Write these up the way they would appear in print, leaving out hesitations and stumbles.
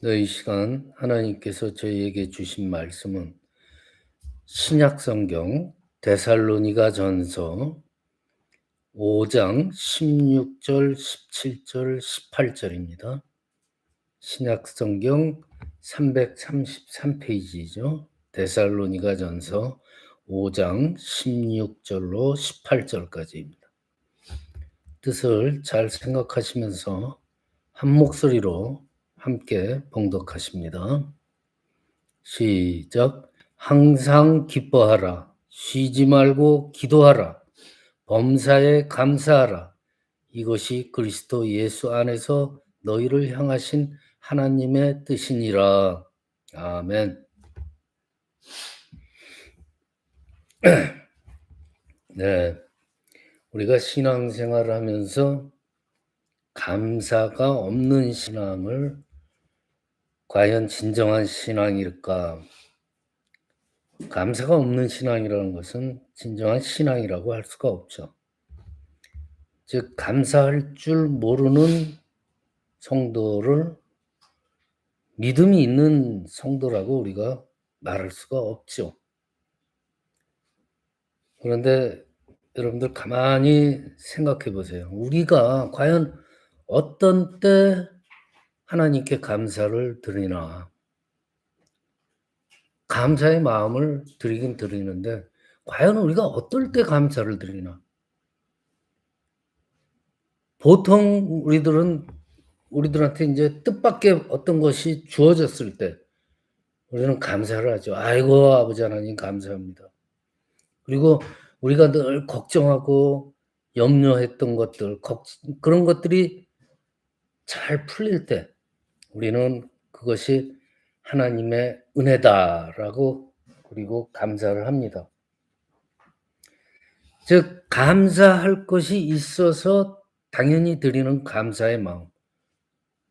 네, 이 시간 하나님께서 저희에게 주신 말씀은 신약 성경 데살로니가 전서 5장 16절, 17절, 18절입니다. 신약 성경 333페이지죠. 데살로니가 전서 5장 16절로 18절까지입니다. 뜻을 잘 생각하시면서 한 목소리로 함께 봉독하십니다. 시작. 항상 기뻐하라. 쉬지 말고 기도하라. 범사에 감사하라. 이것이 그리스도 예수 안에서 너희를 향하신 하나님의 뜻이니라. 아멘. 네. 우리가 신앙생활을 하면서 감사가 없는 신앙을 과연 진정한 신앙일까? 감사가 없는 신앙이라는 것은 진정한 신앙이라고 할 수가 없죠. 즉 감사할 줄 모르는 성도를 믿음이 있는 성도라고 우리가 말할 수가 없죠. 그런데 여러분들 가만히 생각해 보세요. 우리가 과연 어떤 때 하나님께 감사를 드리나? 감사의 마음을 드리긴 드리는데 과연 우리가 어떨 때 감사를 드리나? 보통 우리들한테 이제 뜻밖의 어떤 것이 주어졌을 때 우리는 감사를 하죠. "아이고 아버지 하나님 감사합니다." 그리고 우리가 늘 걱정하고 염려했던 것들 그런 것들이 잘 풀릴 때 우리는 그것이 하나님의 은혜다라고 그리고 감사를 합니다. 즉 감사할 것이 있어서 당연히 드리는 감사의 마음.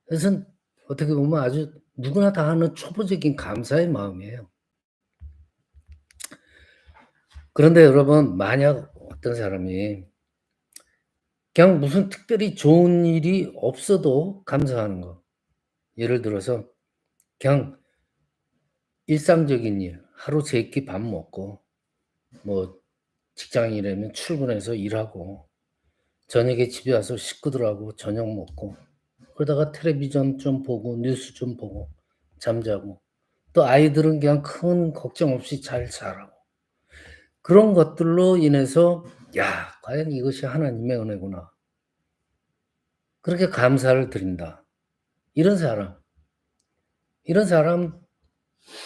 그것은 어떻게 보면 아주 누구나 다 하는 초보적인 감사의 마음이에요. 그런데 여러분 만약 어떤 사람이 그냥 무슨 특별히 좋은 일이 없어도 감사하는 거. 예를 들어서 그냥 일상적인 일, 하루 3끼 밥 먹고 뭐 직장인이라면 출근해서 일하고 저녁에 집에 와서 식구들하고 저녁 먹고 그러다가 텔레비전 좀 보고 뉴스 좀 보고 잠자고 또 아이들은 그냥 큰 걱정 없이 잘 자라고 그런 것들로 인해서 '야 과연 이것이 하나님의 은혜구나.' 그렇게 감사를 드린다. 이런 사람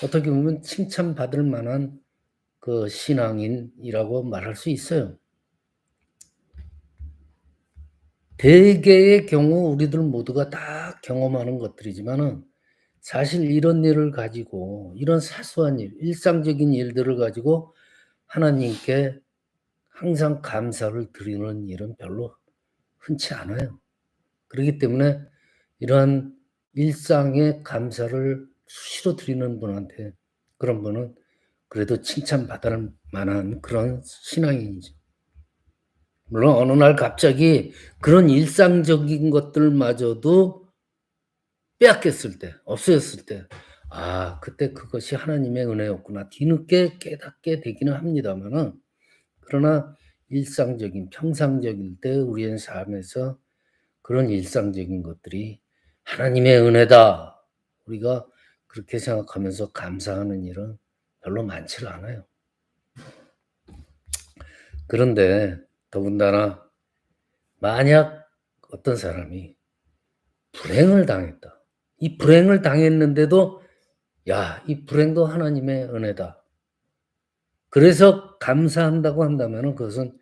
어떻게 보면 칭찬받을 만한 그 신앙인이라고 말할 수 있어요. 대개의 경우 우리들 모두가 다 경험하는 것들이지만은 사실 이런 일을 가지고 이런 사소한 일, 일상적인 일들을 가지고 하나님께 항상 감사를 드리는 일은 별로 흔치 않아요. 그렇기 때문에 이러한 일상의 감사를 수시로 드리는 분한테 그런 분은 그래도 칭찬받을 만한 그런 신앙인이죠. 물론 어느 날 갑자기 그런 일상적인 것들마저도 빼앗겼을 때, 없어졌을 때 '아 그때 그것이 하나님의 은혜였구나.' 뒤늦게 깨닫게 되기는 합니다마는 그러나 일상적인 평상적일 때 우리의 삶에서 그런 일상적인 것들이 '하나님의 은혜다.' 우리가 그렇게 생각하면서 감사하는 일은 별로 많지를 않아요. 그런데 더군다나 만약 어떤 사람이 불행을 당했다. 이 불행을 당했는데도 '야 이 불행도 하나님의 은혜다.' 그래서 감사한다고 한다면은 그것은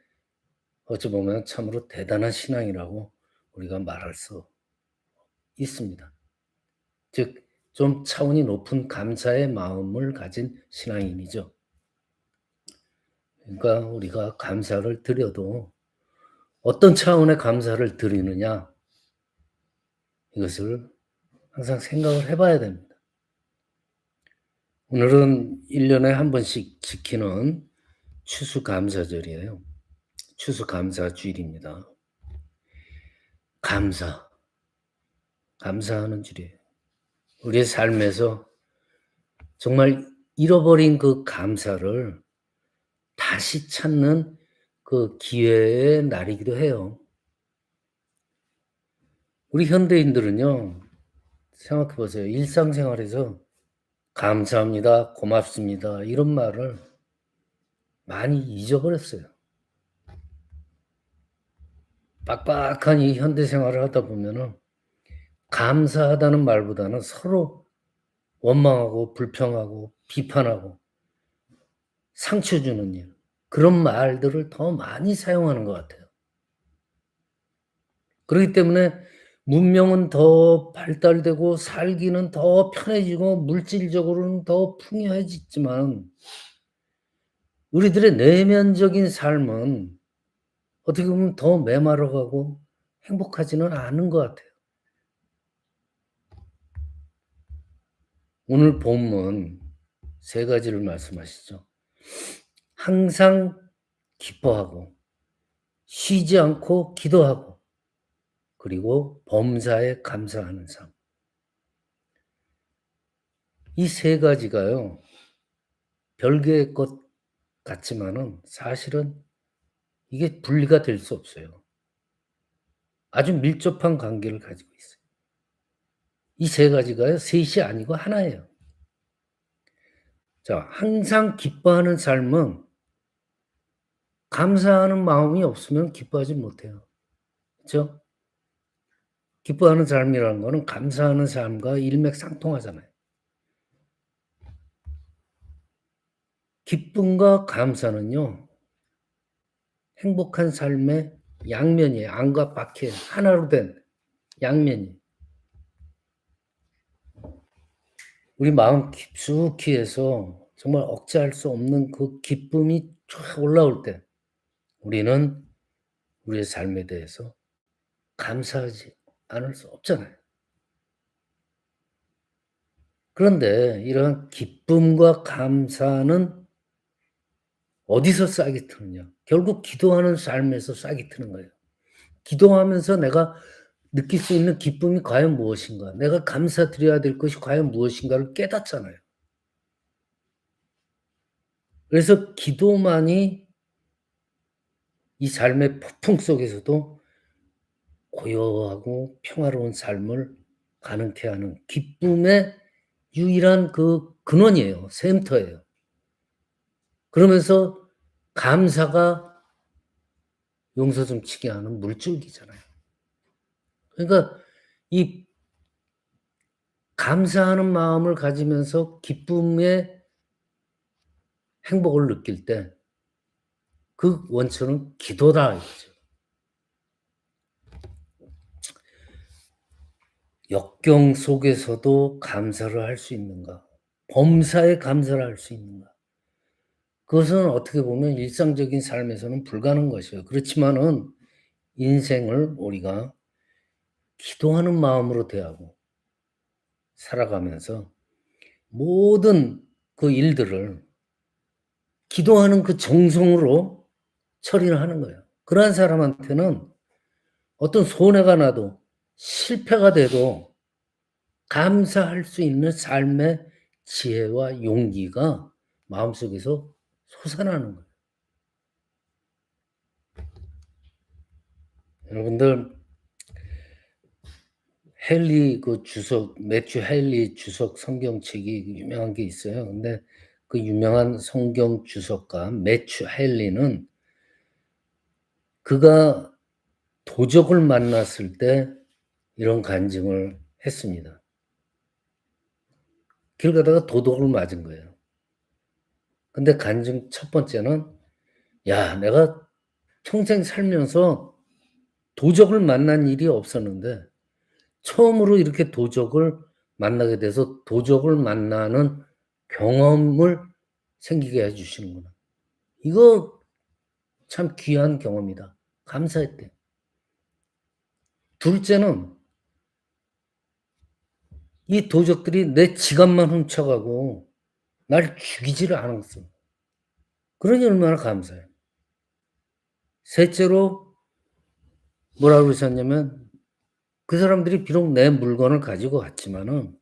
어찌 보면 참으로 대단한 신앙이라고 우리가 말할 수 있습니다. 즉 좀 차원이 높은 감사의 마음을 가진 신앙인이죠. 그러니까 우리가 감사를 드려도 어떤 차원의 감사를 드리느냐 이것을 항상 생각을 해 봐야 됩니다. 오늘은 1 년에 한 번씩 지키는 추수감사절이에요. 추수감사주일입니다. 감사, 감사하는 주일이에요. 우리의 삶에서 정말 잃어버린 그 감사를 다시 찾는 그 기회의 날이기도 해요. 우리 현대인들은요. 생각해 보세요. 일상생활에서 "감사합니다. 고맙습니다." 이런 말을 많이 잊어버렸어요. 빡빡한 이 현대 생활을 하다 보면은 감사하다는 말보다는 서로 원망하고 불평하고 비판하고 상처 주는 일, 그런 말들을 더 많이 사용하는 것 같아요. 그렇기 때문에 문명은 더 발달되고 살기는 더 편해지고 물질적으로는 더 풍요해졌지만 우리들의 내면적인 삶은 어떻게 보면 더 메마르고 행복하지는 않은 것 같아요. 오늘 본문 세 가지를 말씀하시죠. 항상 기뻐하고 쉬지 않고 기도하고 그리고 범사에 감사하는 삶. 이 세 가지가요. 별개의 것 같지만은 사실은 이게 분리가 될 수 없어요. 아주 밀접한 관계를 가지고 있어요. 이 세 가지가요. 셋이 아니고 하나예요. 자, 항상 기뻐하는 삶은 감사하는 마음이 없으면 기뻐하지 못해요. 그쵸? 기뻐하는 삶이라는 거는 감사하는 삶과 일맥상통하잖아요. 기쁨과 감사는요. 행복한 삶의 양면이에요. 안과 밖에 하나로 된 양면이. 우리 마음 깊숙이 해서 정말 억제할 수 없는 그 기쁨이 쫙 올라올 때 우리는 우리의 삶에 대해서 감사하지 않을 수 없잖아요. 그런데 이러한 기쁨과 감사는 어디서 싹이 트느냐? 결국 기도하는 삶에서 싹이 트는 거예요. 기도하면서 내가 느낄 수 있는 기쁨이 과연 무엇인가? 내가 감사드려야 될 것이 과연 무엇인가를 깨닫잖아요. 그래서 기도만이 이 삶의 폭풍 속에서도 고요하고 평화로운 삶을 가능케 하는 기쁨의 유일한 그 근원이에요. 샘터예요. 그러면서 감사가 용서숨치게 하는 물줄기잖아요. 그러니까 이 감사하는 마음을 가지면서 기쁨의 행복을 느낄 때 그 원천은 기도다 이거죠. 역경 속에서도 감사를 할 수 있는가? 범사에 감사를 할 수 있는가? 그것은 어떻게 보면 일상적인 삶에서는 불가능한 것이에요. 그렇지만은 인생을 우리가 기도하는 마음으로 대하고 살아가면서 모든 그 일들을 기도하는 그 정성으로 처리를 하는 거예요. 그러한 사람한테는 어떤 손해가 나도 실패가 돼도 감사할 수 있는 삶의 지혜와 용기가 마음속에서 솟아나는 거예요. 여러분들 헨리 그 주석 매튜 헨리 주석 성경책이 유명한 게 있어요. 근데 그 유명한 성경 주석가 매튜 헨리는 그가 도적을 만났을 때 이런 간증을 했습니다. 길 가다가 도둑을 맞은 거예요. 근데 간증 첫 번째는 "야 내가 평생 살면서 도적을 만난 일이 없었는데 처음으로 이렇게 도적을 만나게 돼서 도적을 만나는 경험을 생기게 해 주시는구나. 이거 참 귀한 경험이다." 감사했대요. 둘째는 이 도적들이 내 지갑만 훔쳐가고 날 죽이지를 않았어. 그러니 얼마나 감사해요. 셋째로 뭐라고 그러셨냐면 그 사람들이 비록 내 물건을 가지고 갔지만은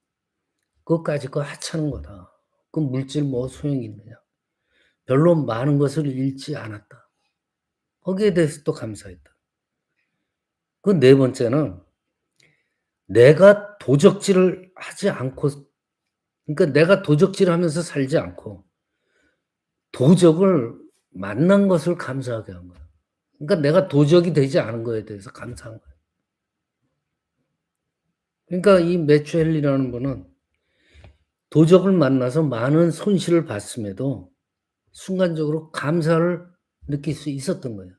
그것까지 그 하찮은 거다. 그 물질 뭐 소용이 있느냐. 별로 많은 것을 잃지 않았다. 거기에 대해서 또 감사했다. 그 네 번째는 내가 도적질을 하지 않고, 그러니까 내가 도적질을 하면서 살지 않고 도적을 만난 것을 감사하게 한 거야. 그러니까 내가 도적이 되지 않은 거에 대해서 감사한 거야. 그러니까 이 매추엘리라는 분은 도적을 만나서 많은 손실을 봤음에도 순간적으로 감사를 느낄 수 있었던 거예요.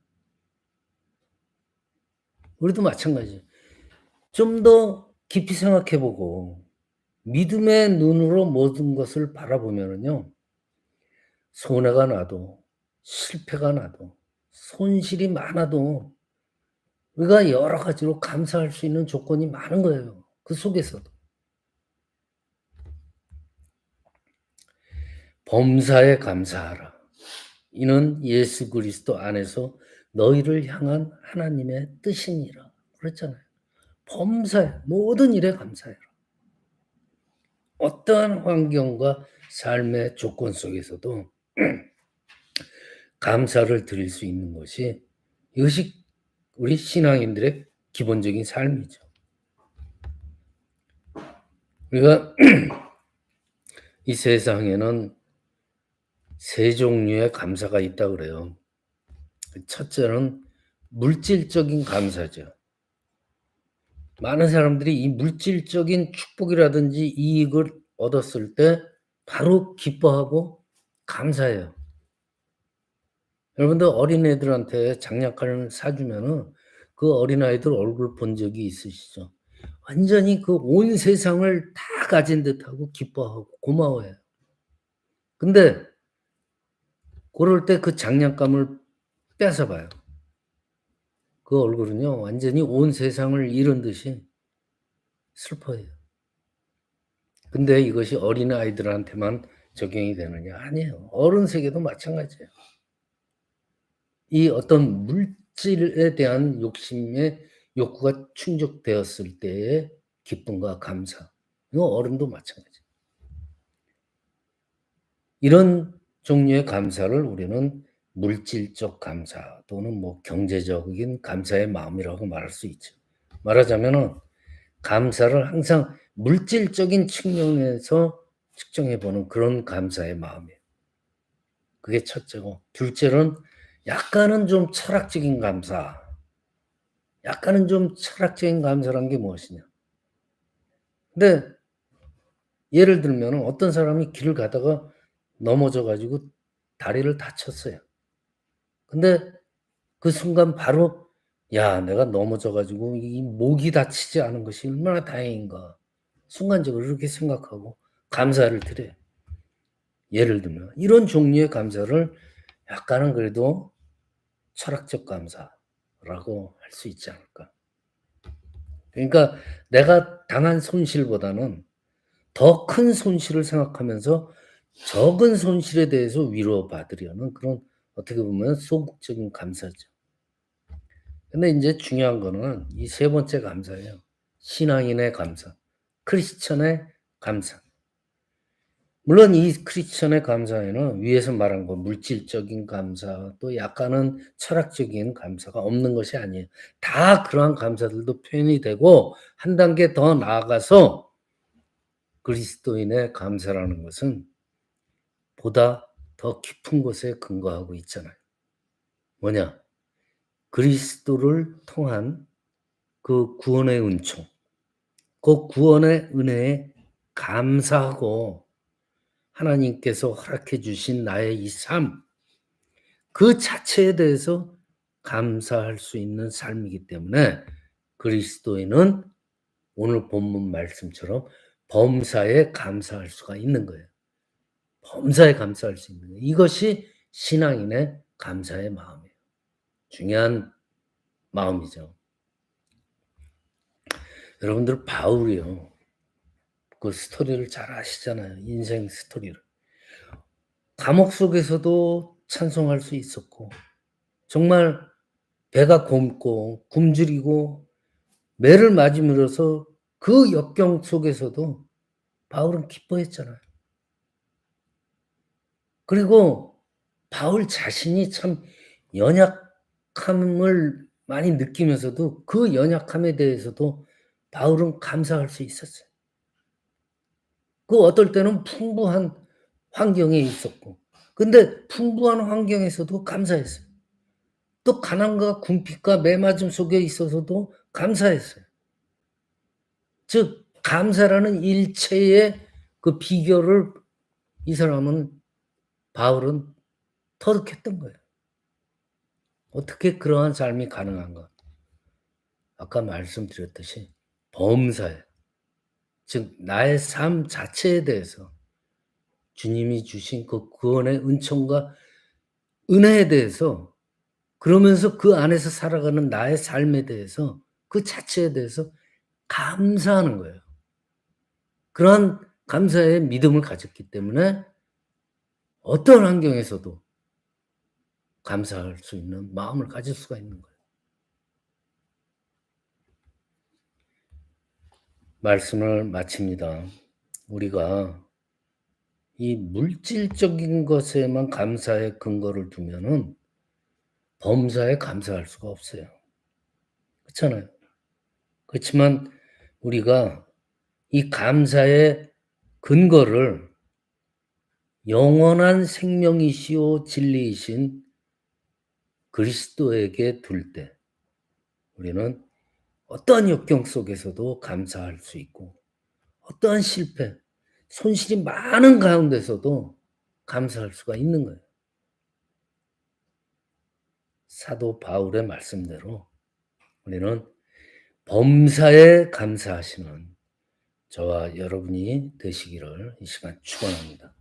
우리도 마찬가지예요. 좀 더 깊이 생각해 보고 믿음의 눈으로 모든 것을 바라보면은요. 손해가 나도 실패가 나도 손실이 많아도 우리가 여러 가지로 감사할 수 있는 조건이 많은 거예요, 그 속에서도. 범사에 감사하라. 이는 예수 그리스도 안에서 너희를 향한 하나님의 뜻이니라. 그랬잖아요. 범사에 모든 일에 감사해라. 어떠한 환경과 삶의 조건 속에서도 감사를 드릴 수 있는 것이, 이것이 우리 신앙인들의 기본적인 삶이죠. 우리가 이 세상에는 세 종류의 감사가 있다고 그래요. 첫째는 물질적인 감사죠. 많은 사람들이 이 물질적인 축복이라든지 이익을 얻었을 때 바로 기뻐하고 감사해요. 여러분들 어린애들한테 장난감을 사주면은 그 어린아이들 얼굴 본 적이 있으시죠? 완전히 그 온 세상을 다 가진 듯하고 기뻐하고 고마워해요. 근데 고럴 때 그 장난감을 뺏어봐요. 그 얼굴은요 완전히 온 세상을 잃은 듯이 슬퍼해요. 근데 이것이 어린아이들한테만 적용이 되느냐? 아니에요. 어른 세계도 마찬가지예요. 이 어떤 물질에 대한 욕구가 충족되었을 때의 기쁨과 감사. 이거 어른도 마찬가지예요. 이런 종류의 감사를 우리는 물질적 감사 또는 뭐 경제적인 감사의 마음이라고 말할 수 있죠. 말하자면은 감사를 항상 물질적인 측면에서 측정해 보는 그런 감사의 마음이에요. 그게 첫째고, 둘째는 약간은 좀 철학적인 감사. 약간은 좀 철학적인 감사란 게 무엇이냐? 근데 예를 들면은 어떤 사람이 길을 가다가 넘어져 가지고 다리를 다쳤어요. 근데 그 순간 바로 '야 내가 넘어져 가지고 이 목이 다치지 않은 것이 얼마나 다행인가.' 순간적으로 이렇게 생각하고 감사를 드려요. 예를 들면 이런 종류의 감사를 약간은 그래도 철학적 감사라고 할 수 있지 않을까. 그러니까 내가 당한 손실보다는 더 큰 손실을 생각하면서 적은 손실에 대해서 위로받으려는 그런, 어떻게 보면 소극적인 감사죠. 근데 인제 중요한 거는 이 세 번째 감사예요. 신앙인의 감사, 크리스천의 감사. 물론 이 크리스천의 감사에는 위에서 말한 거 물질적인 감사 또 약간은 철학적인 감사가 없는 것이 아니에요. 다 그러한 감사들도 표현이 되고 한 단계 더 나아가서 그리스도인의 감사라는 것은 보다 더 깊은 곳에 근거하고 있잖아요. 뭐냐? 그리스도를 통한 그 구원의 은총, 그 구원의 은혜에 감사하고 하나님께서 허락해 주신 나의 이 삶, 그 자체에 대해서 감사할 수 있는 삶이기 때문에 그리스도인은 오늘 본문 말씀처럼 범사에 감사할 수가 있는 거예요. 범사에 감사할 수 있는 거예요. 이것이 신앙인의 감사의 마음이에요. 중요한 마음이죠. 여러분들 바울이요. 그 스토리를 잘 아시잖아요. 인생 스토리를. 감옥 속에서도 찬송할 수 있었고 정말 배가 곪고 굶주리고 매를 맞으면서 그 역경 속에서도 바울은 기뻐했잖아요. 그리고 바울 자신이 참 연약함을 많이 느끼면서도 그 연약함에 대해서도 바울은 감사할 수 있었어요. 그 어떨 때는 풍부한 환경에 있었고 근데 풍부한 환경에서도 감사했어요. 또 가난과 궁핍과 매맞음 속에 있어서도 감사했어요. 즉 감사라는 일체의 그 비결을 이 사람은 바울은 터득했던 거예요. 어떻게 그러한 삶이 가능한가? 아까 말씀드렸듯이 범사에 즉 나의 삶 자체에 대해서 주님이 주신 그 구원의 은총과 은혜에 대해서 그러면서 그 안에서 살아가는 나의 삶에 대해서 그 자체에 대해서 감사하는 거예요. 그러한 감사의 믿음을 가졌기 때문에 어떤 환경에서도 감사할 수 있는 마음을 가질 수가 있는 거예요. 말씀을 마칩니다. 우리가 이 물질적인 것에만 감사의 근거를 두면은 범사에 감사할 수가 없어요. 그렇잖아요. 그렇지만 우리가 이 감사의 근거를 영원한 생명이시요 진리이신 그리스도에게 둘 때 우리는 어떠한 역경 속에서도 감사할 수 있고 어떠한 실패, 손실이 많은 가운데서도 감사할 수가 있는 거예요. 사도 바울의 말씀대로 우리는 범사에 감사하시는 저와 여러분이 되시기를 이 시간 축원합니다.